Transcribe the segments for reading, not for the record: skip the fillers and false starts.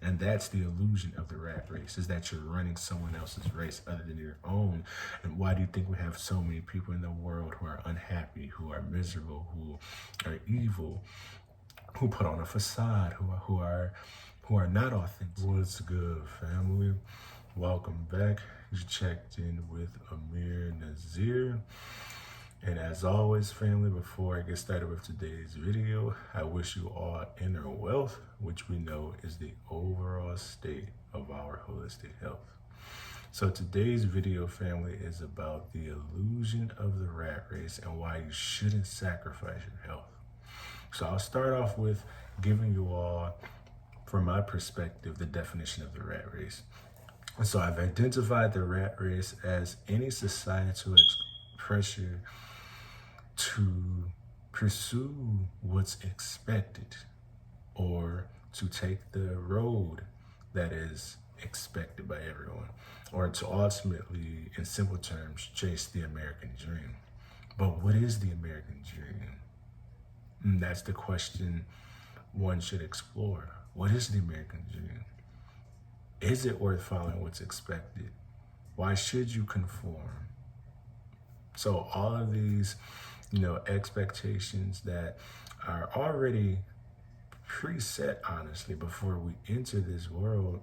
And that's the illusion of the rat race, is that you're running someone else's race other than your own. And why do you think we have so many people in the world who are unhappy, who are miserable, who are evil, who put on a facade, who are not authentic? What's good, family? Welcome back. You checked in with Ameer and Naseer. And as always, family, before I get started with today's video, I wish you all inner wealth, which we know is the overall state of our holistic health. So today's video, family, is about the illusion of the rat race and why you shouldn't sacrifice your health. So I'll start off with giving you all, from my perspective, the definition of the rat race. And so I've identified the rat race as any societal pressure to pursue what's expected, or to take the road that is expected by everyone, or to ultimately, in simple terms, chase the American dream. But what is the American dream? And that's the question one should explore. What is the American dream? Is it worth following what's expected? Why should you conform? So all of these, expectations that are already preset, honestly, before we enter this world,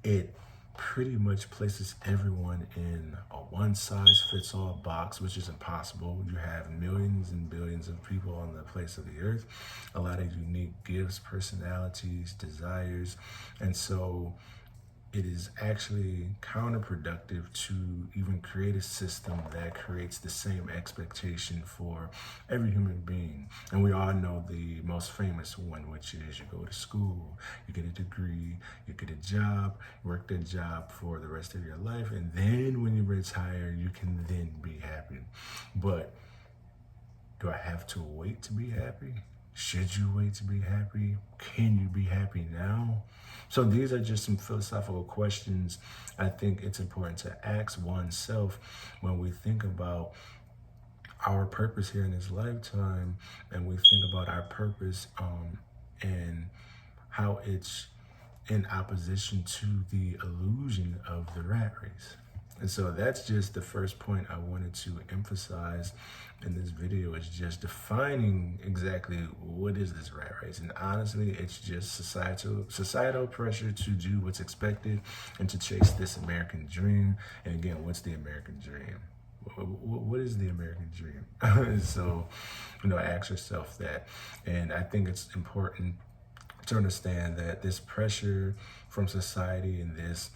it pretty much places everyone in a one-size-fits-all box, which is impossible. You have millions and billions of people on the face of the earth, a lot of unique gifts, personalities, desires, and so it is actually counterproductive to even create a system that creates the same expectation for every human being. And we all know the most famous one, which is you go to school, you get a degree, you get a job, work that job for the rest of your life, and then when you retire, you can then be happy. But do I have to wait to be happy? Should you wait to be happy? Can you be happy now? So these are just some philosophical questions I think it's important to ask oneself when we think about our purpose here in this lifetime, and we think about our purpose and how it's in opposition to the illusion of the rat race. And so that's just the first point I wanted to emphasize in this video, is just defining exactly what is this rat race. And honestly, it's just societal pressure to do what's expected and to chase this American dream. And again, what's the American dream? What is the American dream? So, ask yourself that. And I think it's important to understand that this pressure from society and this,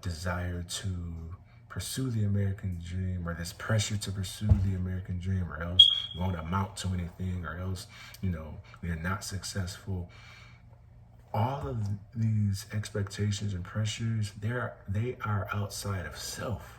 desire to pursue the American dream, or this pressure to pursue the American dream, or else you won't amount to anything, or else, you're not successful. All of these expectations and pressures, they are outside of self.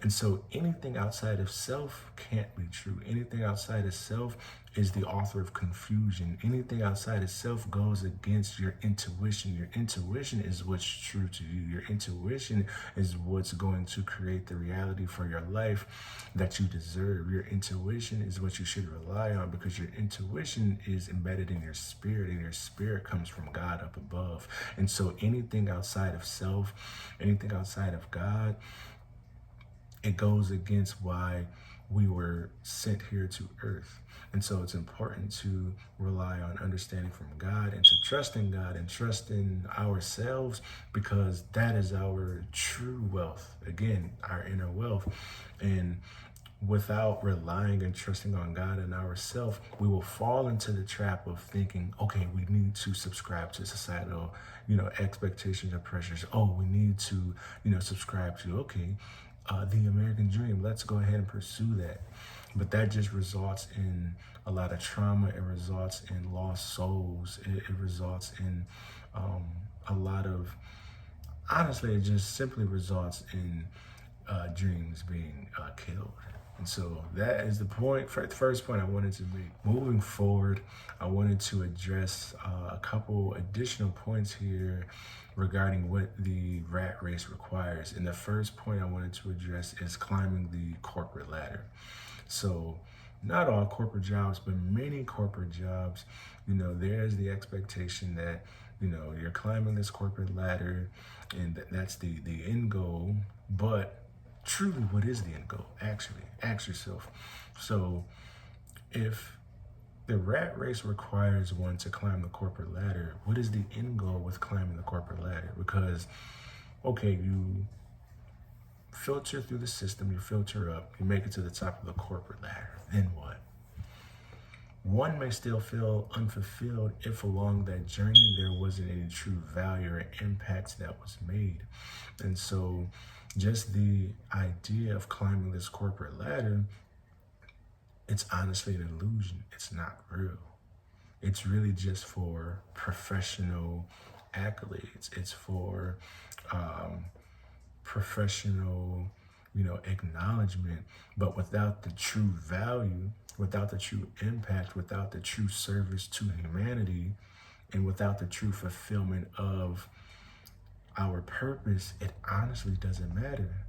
And so anything outside of self can't be true. Anything outside of self is the author of confusion. Anything outside of self goes against your intuition. Your intuition is what's true to you. Your intuition is what's going to create the reality for your life that you deserve. Your intuition is what you should rely on, because your intuition is embedded in your spirit, and your spirit comes from God up above. And so anything outside of self, anything outside of God, it goes against why we were sent here to earth. And so it's important to rely on understanding from God, and to trust in God and trust in ourselves, because that is our true wealth. Again, our inner wealth. And without relying and trusting on God and ourselves, we will fall into the trap of thinking, okay, we need to subscribe to societal, expectations and pressures. Oh, we need to, subscribe to, okay, the American dream. Let's go ahead and pursue that. But that just results in a lot of trauma. It results in lost souls. It results in a lot of, honestly, it just simply results in dreams being killed. And so that is the first point I wanted to make. Moving forward, I wanted to address a couple additional points here regarding what the rat race requires. And the first point I wanted to address is climbing the corporate ladder. So not all corporate jobs, but many corporate jobs, there's the expectation that, you're climbing this corporate ladder and that's the end goal. But truly, what is the end goal? Actually, ask yourself. So if the rat race requires one to climb the corporate ladder, what is the end goal with climbing the corporate ladder? Because, okay, you filter through the system, you filter up, you make it to the top of the corporate ladder. Then what? One may still feel unfulfilled if along that journey there wasn't any true value or impact that was made. And so just the idea of climbing this corporate ladder, it's honestly an illusion. It's not real. It's really just for professional accolades. It's for professional, acknowledgement, but without the true value, without the true impact, without the true service to humanity, and without the true fulfillment of our purpose, it honestly doesn't matter.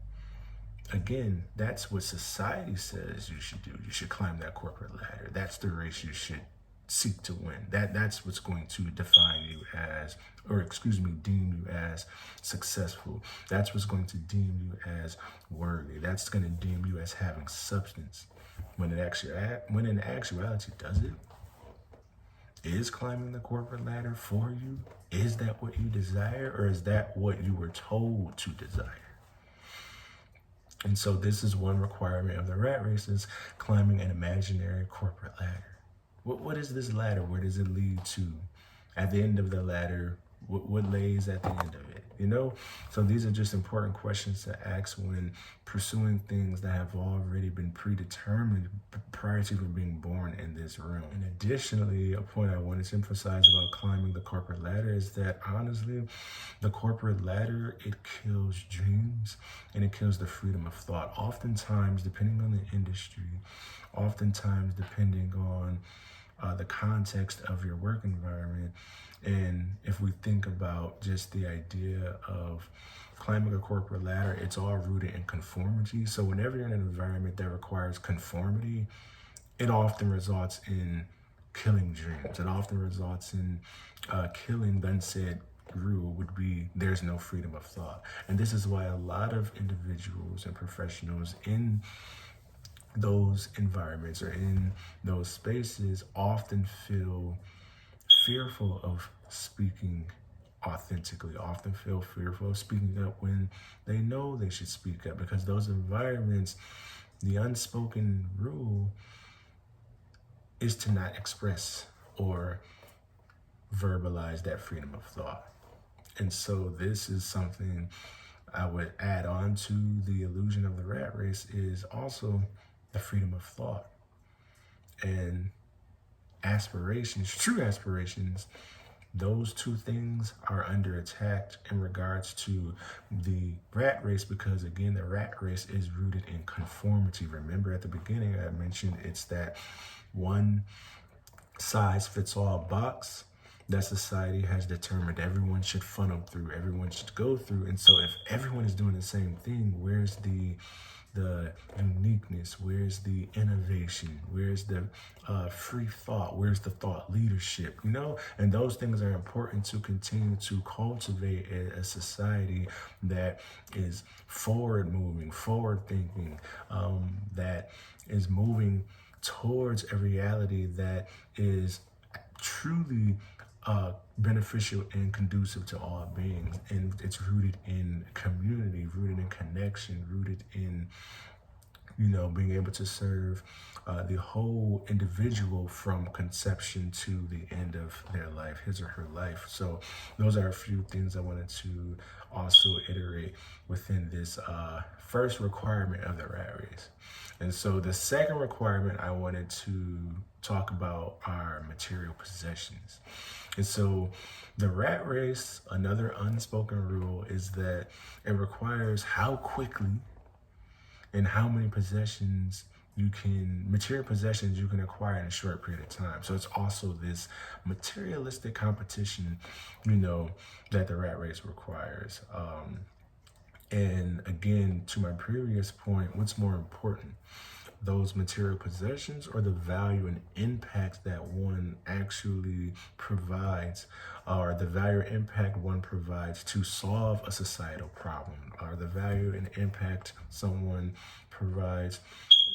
Again, that's what society says you should do. You should climb that corporate ladder. That's the race you should seek to win. That's what's going to define you as, deem you as successful. That's what's going to deem you as worthy. That's going to deem you as having substance. When in actuality, does it? Is climbing the corporate ladder for you? Is that what you desire, or is that what you were told to desire? And so this is one requirement of the rat race, is climbing an imaginary corporate ladder. What is this ladder? Where does it lead to? At the end of the ladder, what lays at the end of it? So these are just important questions to ask when pursuing things that have already been predetermined prior to even being born in this realm. And additionally, a point I wanted to emphasize about climbing the corporate ladder is that honestly, the corporate ladder, it kills dreams and it kills the freedom of thought. Oftentimes, depending on the industry, oftentimes depending on the context of your work environment. And if we think about just the idea of climbing a corporate ladder, it's all rooted in conformity. So whenever you're in an environment that requires conformity, it often results in killing dreams. It often results in killing the unsaid rule would be there's no freedom of thought. And this is why a lot of individuals and professionals in those environments or in those spaces often feel fearful of speaking authentically, often feel fearful of speaking up when they know they should speak up, because those environments, the unspoken rule is to not express or verbalize that freedom of thought. And so this is something I would add on to the illusion of the rat race, is also the freedom of thought and aspirations, true aspirations. Those two things are under attack in regards to the rat race, because again, the rat race is rooted in conformity. Remember at the beginning, I mentioned it's that one size fits all box that society has determined everyone should funnel through, everyone should go through. And so if everyone is doing the same thing, where's the uniqueness? Where's the innovation? Where's the free thought? Where's the thought leadership? And those things are important to continue to cultivate a society that is forward moving, forward thinking, that is moving towards a reality that is truly beneficial and conducive to all beings. And it's rooted in community, rooted in connection, rooted in, being able to serve the whole individual from conception to the end of their life, his or her life. So those are a few things I wanted to also iterate within this first requirement of the rat race. And so the second requirement I wanted to talk about are material possessions. And so the rat race, another unspoken rule, is that it requires how quickly and how many material possessions you can acquire in a short period of time. So it's also this materialistic competition, that the rat race requires. And again, to my previous point, what's more important? those material possessions or the value and impact that one actually provides, or the value and impact one provides to solve a societal problem, or the value and impact someone provides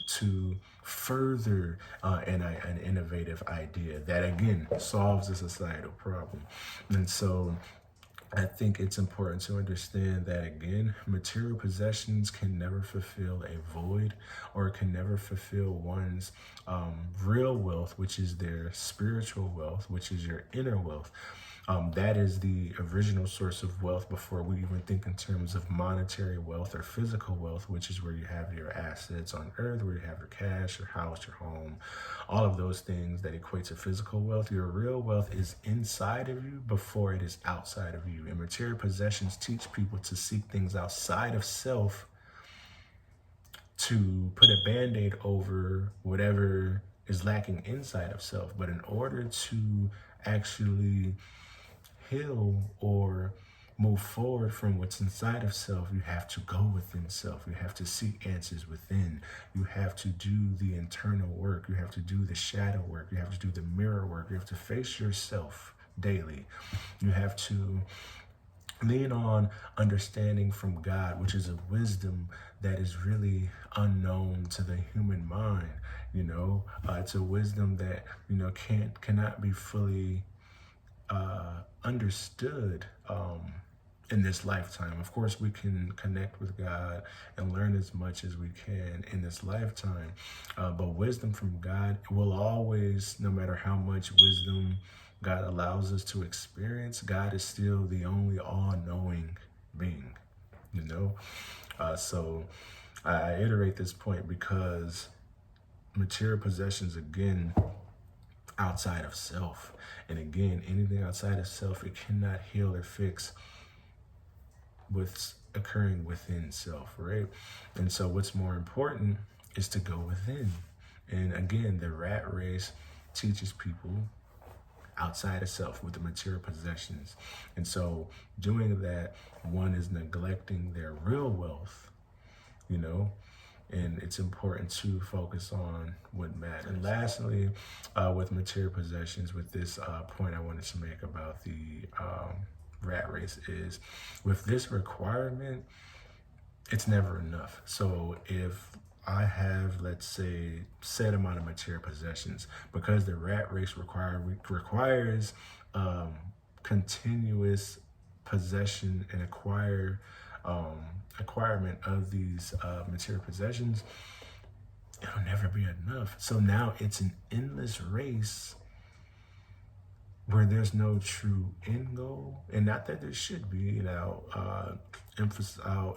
to further an innovative idea that, again, solves a societal problem. And so I think it's important to understand that, again, material possessions can never fulfill a void, or can never fulfill one's real wealth, which is their spiritual wealth, which is your inner wealth. That is the original source of wealth before we even think in terms of monetary wealth or physical wealth, which is where you have your assets on earth, where you have your cash, your house, your home, all of those things that equate to physical wealth. Your real wealth is inside of you before it is outside of you. And material possessions teach people to seek things outside of self to put a band-aid over whatever is lacking inside of self. But in order to actually heal or move forward from what's inside of self, you have to go within self. You have to seek answers within. You have to do the internal work. You have to do the shadow work. You have to do the mirror work. You have to face yourself daily. You have to lean on understanding from God, which is a wisdom that is really unknown to the human mind. It's a wisdom that cannot be fully understood in this lifetime. Of course, we can connect with God and learn as much as we can in this lifetime, but wisdom from God will always, no matter how much wisdom God allows us to experience, God is still the only all-knowing being, so I iterate this point because material possessions, again, outside of self. And again, anything outside of self, it cannot heal or fix what's occurring within self, right? And so what's more important is to go within. And again, the rat race teaches people outside of self with the material possessions. And so doing that, one is neglecting their real wealth, and it's important to focus on what matters. And lastly, with material possessions, with this point I wanted to make about the rat race is, with this requirement, it's never enough. So if I have, let's say, set amount of material possessions, because the rat race requires continuous possession and acquirement of these material possessions, it'll never be enough. So now it's an endless race where there's no true end goal. And not that there should be, I'll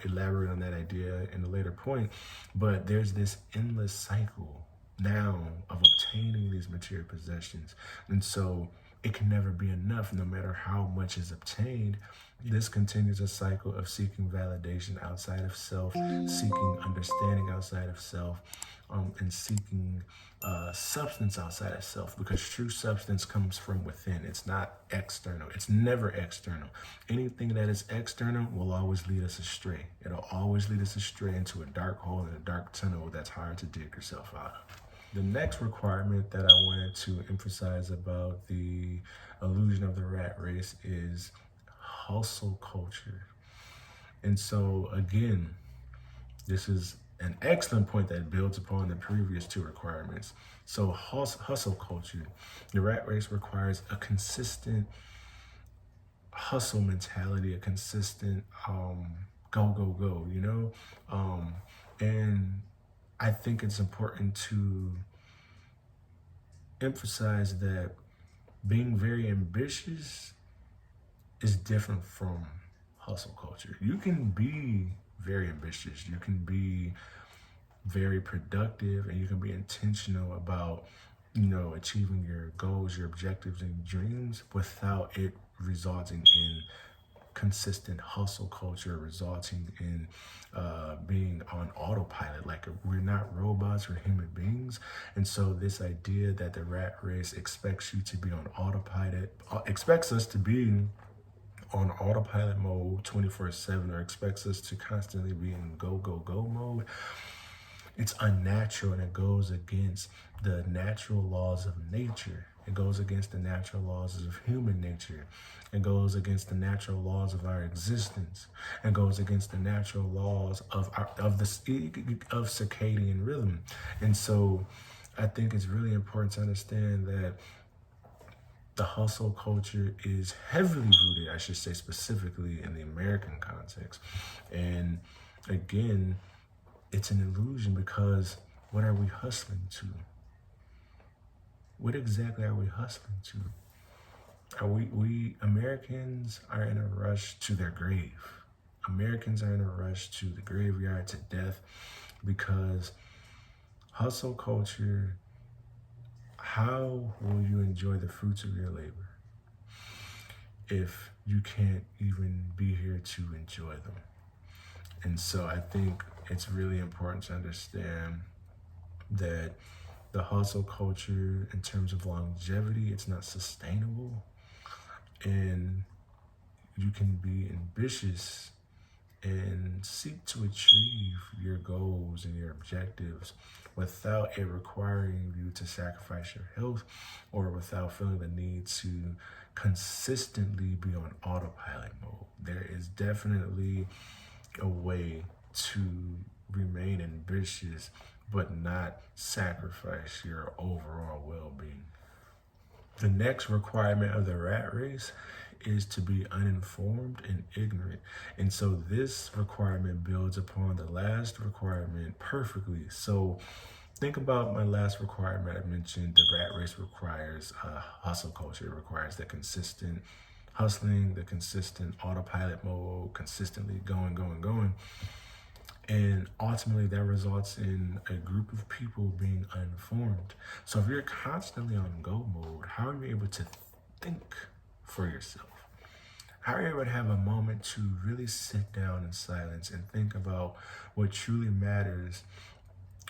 elaborate on that idea in a later point, but there's this endless cycle now of obtaining these material possessions. And so it can never be enough, no matter how much is obtained. This continues a cycle of seeking validation outside of self, seeking understanding outside of self, and seeking substance outside of self, because true substance comes from within. It's not external. It's never external. Anything that is external will always lead us astray. It'll always lead us astray into a dark hole and a dark tunnel that's hard to dig yourself out of. The next requirement that I wanted to emphasize about the illusion of the rat race is hustle culture. And so again, this is an excellent point that builds upon the previous two requirements. So hustle culture, the rat race requires a consistent hustle mentality, a consistent go, and I think it's important to emphasize that being very ambitious is different from hustle culture. You can be very ambitious, you can be very productive, and you can be intentional about, achieving your goals, your objectives, and dreams without it resulting in consistent hustle culture, resulting in being on autopilot. Like, we're not robots, we're human beings. And so this idea that the rat race expects you to be on autopilot, expects us to be on autopilot mode 24/7, or expects us to constantly be in go mode, It's unnatural, and it goes against the natural laws of nature. It goes against the natural laws of human nature. It goes against the natural laws of our existence. It goes against the natural laws of circadian rhythm. And so I think it's really important to understand that the hustle culture is heavily rooted, I should say specifically in the American context. And again, it's an illusion, because what are we hustling to? What exactly are we hustling to? We Americans are in a rush to their grave. Americans are in a rush to the graveyard, to death, because hustle culture, how will you enjoy the fruits of your labor if you can't even be here to enjoy them? And so I think it's really important to understand that the hustle culture, in terms of longevity, it's not sustainable. And you can be ambitious and seek to achieve your goals and your objectives without it requiring you to sacrifice your health, or without feeling the need to consistently be on autopilot mode. There is definitely a way to remain ambitious but not sacrifice your overall well-being. The next requirement of the rat race is to be uninformed and ignorant. And so this requirement builds upon the last requirement perfectly. So think about my last requirement. I mentioned the rat race requires hustle culture. It requires the consistent hustling, the consistent autopilot mode, consistently going. And ultimately that results in a group of people being uninformed. So if you're constantly on go mode, how are you able to think for yourself? How are you able to have a moment to really sit down in silence and think about what truly matters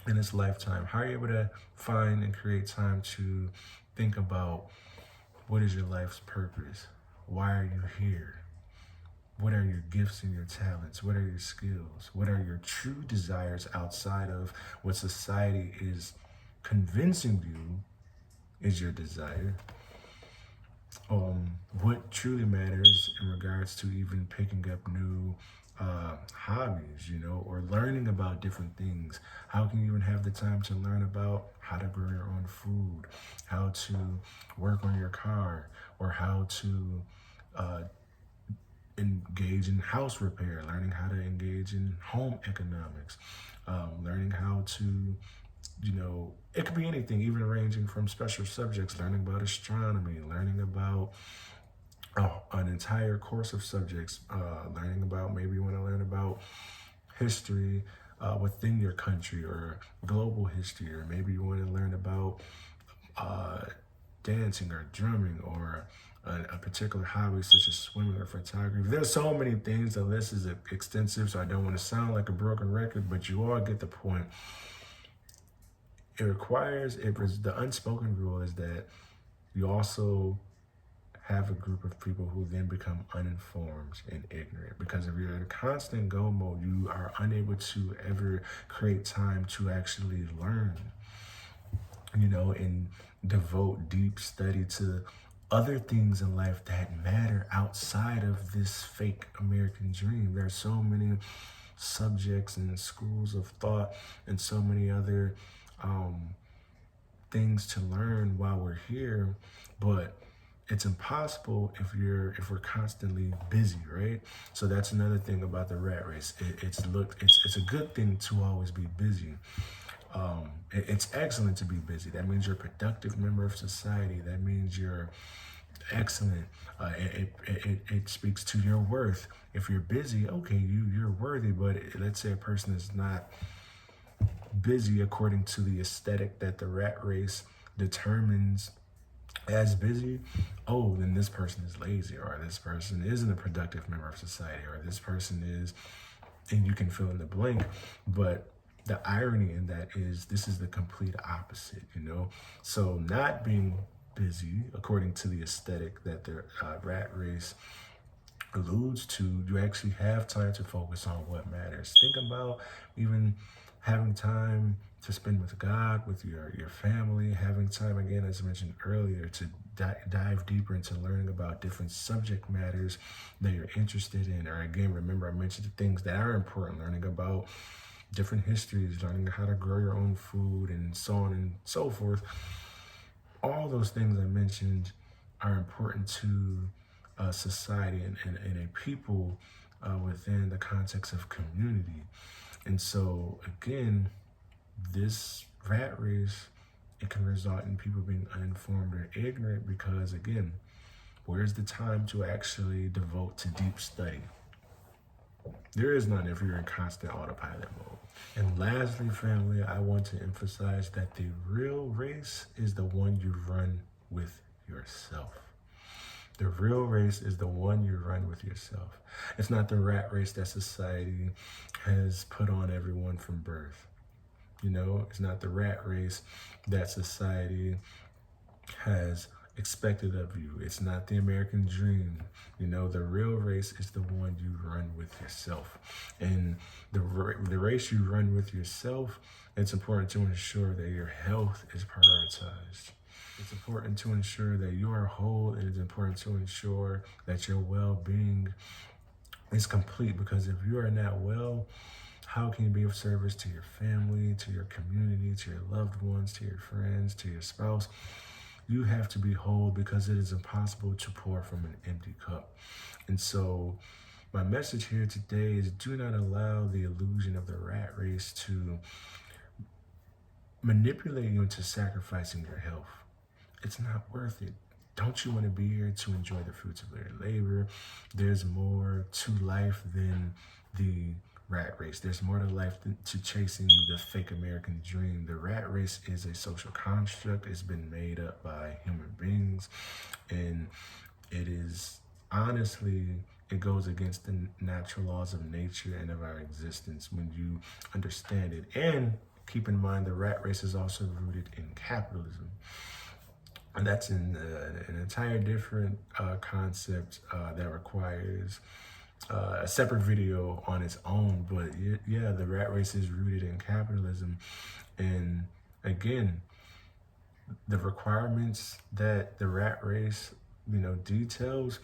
in this lifetime? How are you able to find and create time to think about what is your life's purpose? Why are you here? What are your gifts and your talents? What are your skills? What are your true desires outside of what society is convincing you is your desire? What truly matters in regards to even picking up new hobbies, or learning about different things? How can you even have the time to learn about how to grow your own food, how to work on your car, or how to engage in house repair, learning how to engage in home economics, learning how to, it could be anything, even ranging from special subjects, learning about astronomy, learning about an entire course of subjects, learning about, maybe you want to learn about history within your country, or global history, or maybe you want to learn about dancing or drumming, or a particular hobby such as swimming or photography. There's so many things. The list is extensive, so I don't want to sound like a broken record, but you all get the point. The unspoken rule is that you also have a group of people who then become uninformed and ignorant, because if you're in constant go mode, you are unable to ever create time to actually learn, and devote deep study to other things in life that matter outside of this fake American dream. There are so many subjects and schools of thought and so many other things to learn while we're here, but it's impossible if we're constantly busy, right? So that's another thing about the rat race. It's a good thing to always be busy. It's excellent to be busy. That means you're a productive member of society. That means you're excellent. It speaks to your worth. If you're busy, okay, you're worthy. But let's say a person is not busy according to the aesthetic that the rat race determines as busy, then this person is lazy, or this person isn't a productive member of society, or this person is, and you can fill in the blank. But the irony in that is this is the complete opposite, So not being busy, according to the aesthetic that the rat race alludes to, you actually have time to focus on what matters. Think about even having time to spend with God, with your family, having time, again, as I mentioned earlier, to dive deeper into learning about different subject matters that you're interested in. Or again, remember I mentioned the things that are important, learning about different histories, learning how to grow your own food, and so on and so forth. All those things I mentioned are important to society and a people within the context of community. And so, again, this rat race, it can result in people being uninformed or ignorant because, again, where's the time to actually devote to deep study? There is none if you're in constant autopilot mode. And lastly, family, I want to emphasize that the real race is the one you run with yourself. The real race is the one you run with yourself. It's not the rat race that society has put on everyone from birth. You know, it's not the rat race that society has expected of you. It's not the American dream. You know, the real race is the one you run with yourself. And the race you run with yourself, it's important to ensure that your health is prioritized. It's important to ensure that you are whole, and it's important to ensure that your well-being is complete, because if you are not well, how can you be of service to your family, to your community, to your loved ones, to your friends, to your spouse? You have to be whole, because it is impossible to pour from an empty cup. And so my message here today is, do not allow the illusion of the rat race to manipulate you into sacrificing your health. It's not worth it. Don't you want to be here to enjoy the fruits of your labor? There's more to life than the rat race. There's more to life than to chasing the fake American dream. The rat race is a social construct. It's been made up by human beings, and it is honestly, it goes against the natural laws of nature and of our existence when you understand it. And keep in mind, the rat race is also rooted in capitalism. And that's an entire different concept that requires a separate video on its own. But yeah, the rat race is rooted in capitalism. And again, the requirements that the rat race, details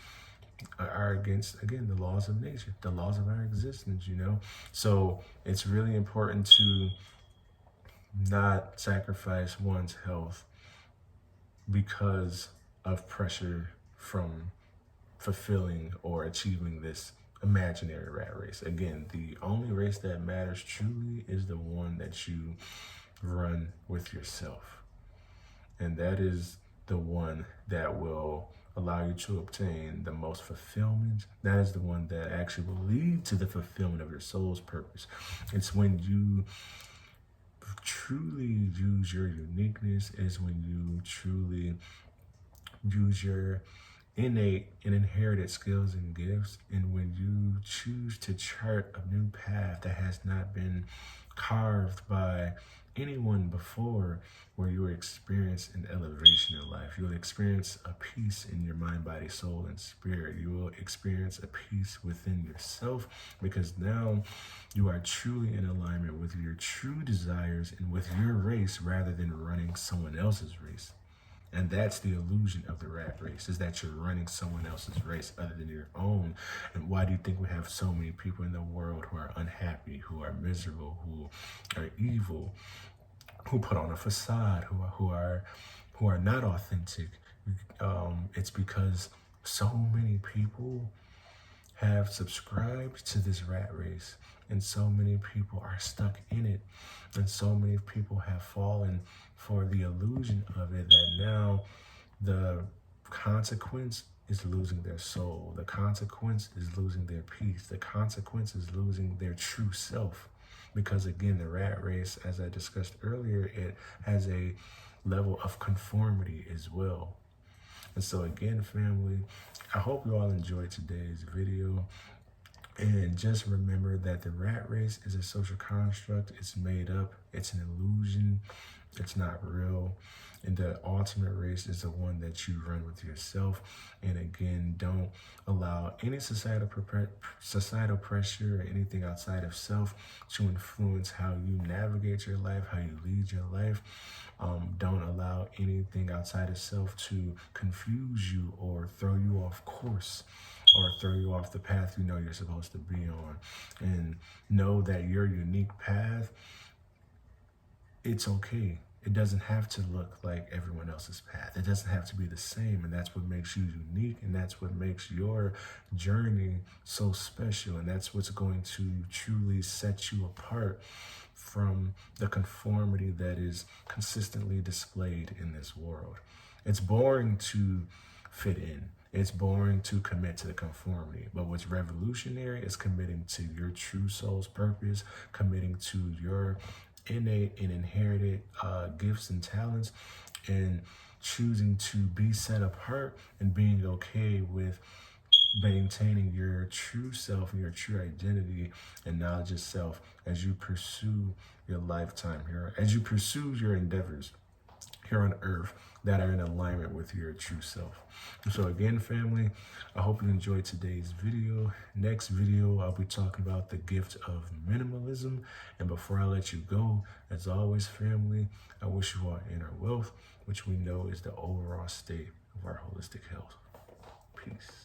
are against, again, the laws of nature, the laws of our existence, So it's really important to not sacrifice one's health because of pressure from fulfilling or achieving this imaginary rat race. Again, the only race that matters truly is the one that you run with yourself. And that is the one that will allow you to obtain the most fulfillment. That is the one that actually will lead to the fulfillment of your soul's purpose. It's when you truly use your uniqueness, is when you truly use your innate and inherited skills and gifts, and when you choose to chart a new path that has not been carved by anyone before, where you will experience an elevation in life. You will experience a peace in your mind, body, soul, and spirit. You will experience a peace within yourself, because now you are truly in alignment with your true desires and with your race, rather than running someone else's race. And that's the illusion of the rat race, is that you're running someone else's race other than your own. And why do you think we have so many people in the world who are unhappy, who are miserable, who are evil, who put on a facade, who are not authentic? It's because so many people have subscribed to this rat race, and so many people are stuck in it, and so many people have fallen for the illusion of it, that now the consequence is losing their soul. The consequence is losing their peace. The consequence is losing their true self. Because again, the rat race, as I discussed earlier, it has a level of conformity as well. And so again, family, I hope you all enjoyed today's video. And just remember that the rat race is a social construct. It's made up. It's an illusion. It's not real. And the ultimate race is the one that you run with yourself. And again, don't allow any societal pressure or anything outside of self to influence how you navigate your life, how you lead your life. Don't allow anything outside of self to confuse you or throw you off course or throw you off the path you know you're supposed to be on. And know that your unique path, it's okay. It doesn't have to look like everyone else's path. It doesn't have to be the same. And that's what makes you unique. And that's what makes your journey so special. And that's what's going to truly set you apart from the conformity that is consistently displayed in this world. It's boring to fit in. It's boring to commit to the conformity. But what's revolutionary is committing to your true soul's purpose, committing to your innate and inherited gifts and talents, and choosing to be set apart and being okay with maintaining your true self and your true identity and knowledge of self as you pursue your lifetime here, as you pursue your endeavors here on earth that are in alignment with your true self. So again, family, I hope you enjoyed today's video. Next video, I'll be talking about the gift of minimalism. And before I let you go, as always, family, I wish you all inner wealth, which we know is the overall state of our holistic health. Peace.